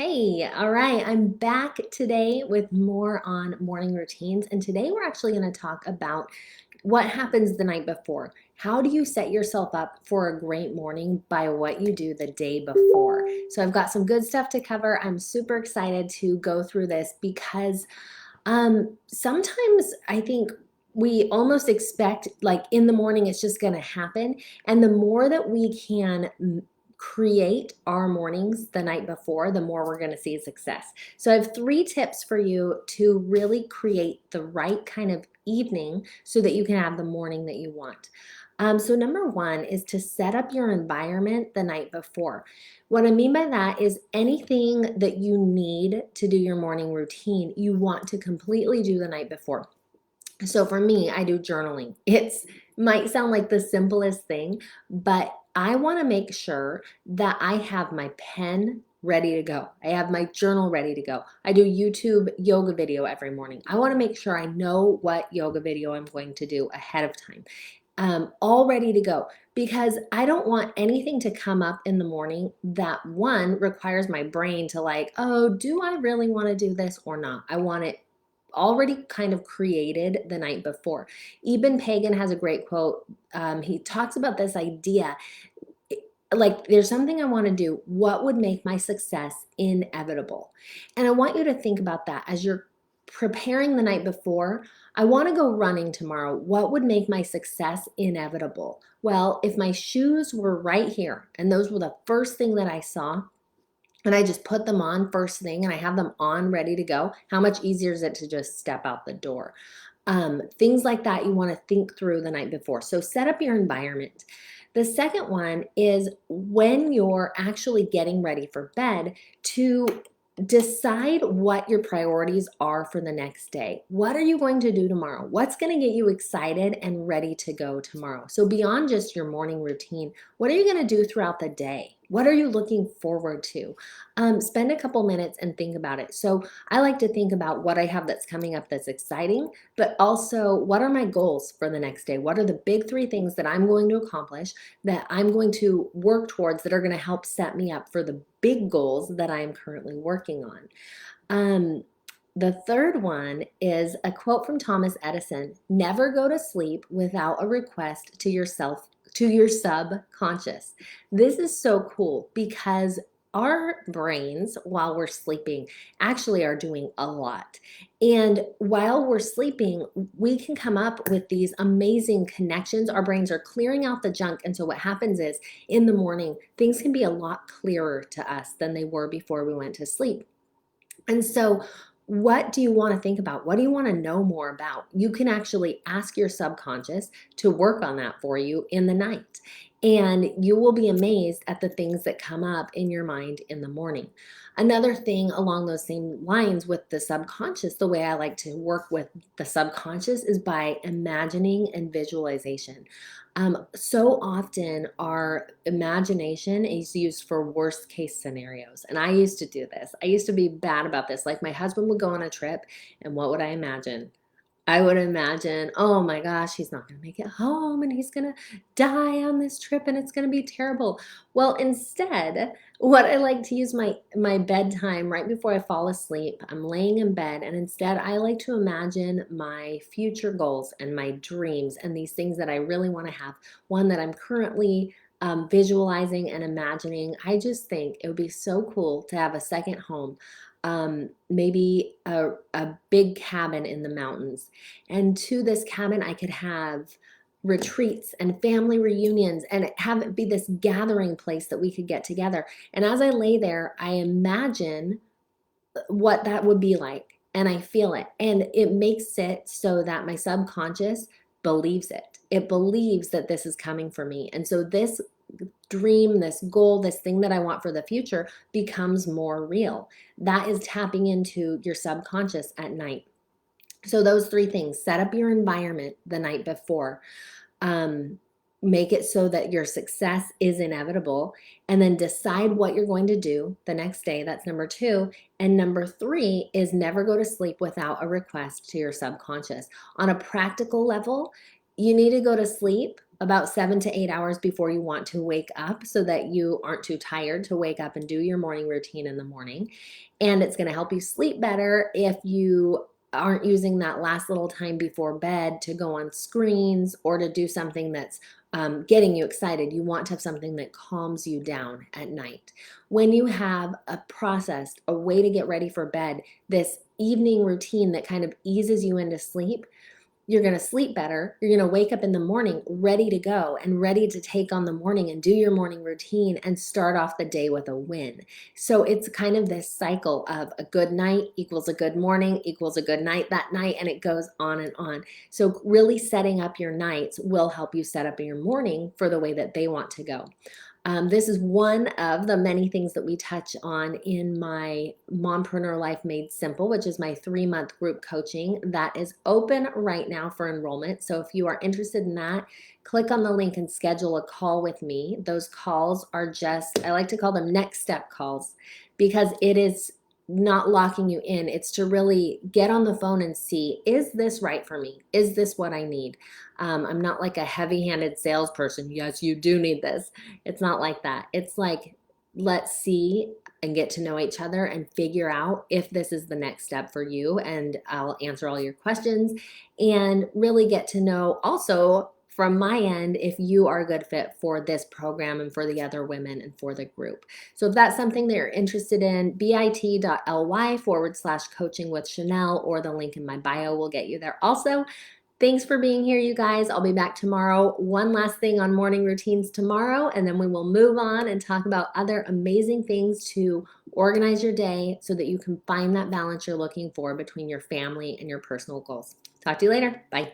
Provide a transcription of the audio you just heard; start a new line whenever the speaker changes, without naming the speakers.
Hey, all right, I'm back today with more on morning routines. And today we're actually going to talk about what happens the night before. How do you set yourself up for a great morning by what you do the day before? So I've got some good stuff to cover. I'm super excited to go through this because sometimes I think we almost expect like in the morning it's just going to happen. And the more that we can create our mornings the night before, the more we're going to see success. So I have 3 tips for you to really create the right kind of evening so that you can have the morning that you want. So number 1 is to set up your environment the night before. What I mean by that is anything that you need to do your morning routine, you want to completely do the night before. So for me, I do journaling. It's might sound like the simplest thing, but I want to make sure that I have my pen ready to go. I have my journal ready to go. I do YouTube yoga video every morning. I want to make sure I know what yoga video I'm going to do ahead of time. All ready to go because I don't want anything to come up in the morning that one requires my brain to like, oh, do I really want to do this or not? I want it already kind of created the night before. Eben Pagan has a great quote. He talks about this idea like there's something I want to do. What would make my success inevitable? And I want you to think about that as you're preparing the night before. I want to go running tomorrow. What would make my success inevitable? Well, if my shoes were right here and those were the first thing that I saw, and I just put them on first thing and I have them on ready to go, how much easier is it to just step out the door? Things like that you want to think through the night before. So set up your environment. The second one is when you're actually getting ready for bed to decide what your priorities are for the next day. What are you going to do tomorrow? What's going to get you excited and ready to go tomorrow? So beyond just your morning routine, what are you going to do throughout the day? What are you looking forward to? Spend a couple minutes and think about it. So I like to think about what I have that's coming up that's exciting, but also what are my goals for the next day? What are the big 3 things that I'm going to accomplish, that I'm going to work towards, that are going to help set me up for the big goals that I am currently working on? The third one is a quote from Thomas Edison: never go to sleep without a request to your subconscious. This is so cool because our brains, while we're sleeping, actually are doing a lot. And while we're sleeping, we can come up with these amazing connections. Our brains are clearing out the junk. And so what happens is in the morning, things can be a lot clearer to us than they were before we went to sleep. And so, what do you want to think about? What do you want to know more about? You can actually ask your subconscious to work on that for you in the night. And you will be amazed at the things that come up in your mind in the morning. Another thing along those same lines with the subconscious, the way I like to work with the subconscious is by imagining and visualization. So often our imagination is used for worst case scenarios. And I used to do this. I used to be bad about this. Like my husband would go on a trip, and what would I imagine? I would imagine, oh my gosh, he's not going to make it home and he's going to die on this trip and it's going to be terrible. Well, instead, what I like to use my bedtime right before I fall asleep, I'm laying in bed, and instead I like to imagine my future goals and my dreams and these things that I really want to have. One that I'm currently visualizing and imagining. I just think it would be so cool to have a second home, maybe a big cabin in the mountains. And to this cabin, I could have retreats and family reunions and have it be this gathering place that we could get together. And as I lay there, I imagine what that would be like and I feel it. And it makes it so that my subconscious believes it. It believes that this is coming for me. And so this dream, this goal, this thing that I want for the future becomes more real. That is tapping into your subconscious at night. So those 3 things: set up your environment the night before, um, make it so that your success is inevitable, and then decide what you're going to do the next day. That's number 2. And number 3 is never go to sleep without a request to your subconscious. On a practical level, You need to go to sleep about 7 to 8 hours before you want to wake up so that you aren't too tired to wake up and do your morning routine in the morning. And it's going to help you sleep better if you aren't using that last little time before bed to go on screens or to do something that's getting you excited. You want to have something that calms you down at night. When you have a process, a way to get ready for bed, this evening routine that kind of eases you into sleep, you're going to sleep better. You're going to wake up in the morning ready to go and ready to take on the morning and do your morning routine and start off the day with a win. So it's kind of this cycle of a good night equals a good morning equals a good night that night, and it goes on and on. So really setting up your nights will help you set up your morning for the way that they want to go. This is one of the many things that we touch on in my Mompreneur Life Made Simple, which is my 3-month group coaching that is open right now for enrollment. So if you are interested in that, click on the link and schedule a call with me. Those calls are just, I like to call them next step calls, because it is not locking you in. It's to really get on the phone and see, is this right for me? Is this what I need? I'm not like a heavy-handed salesperson. Yes, you do need this. It's not like that. It's like, let's see and get to know each other and figure out if this is the next step for you. And I'll answer all your questions and really get to know also from my end if you are a good fit for this program and for the other women and for the group. So if that's something that you're interested in, bit.ly/coaching with Chanel, or the link in my bio will get you there also. Thanks for being here, you guys. I'll be back tomorrow. One last thing on morning routines tomorrow, and then we will move on and talk about other amazing things to organize your day so that you can find that balance you're looking for between your family and your personal goals. Talk to you later. Bye.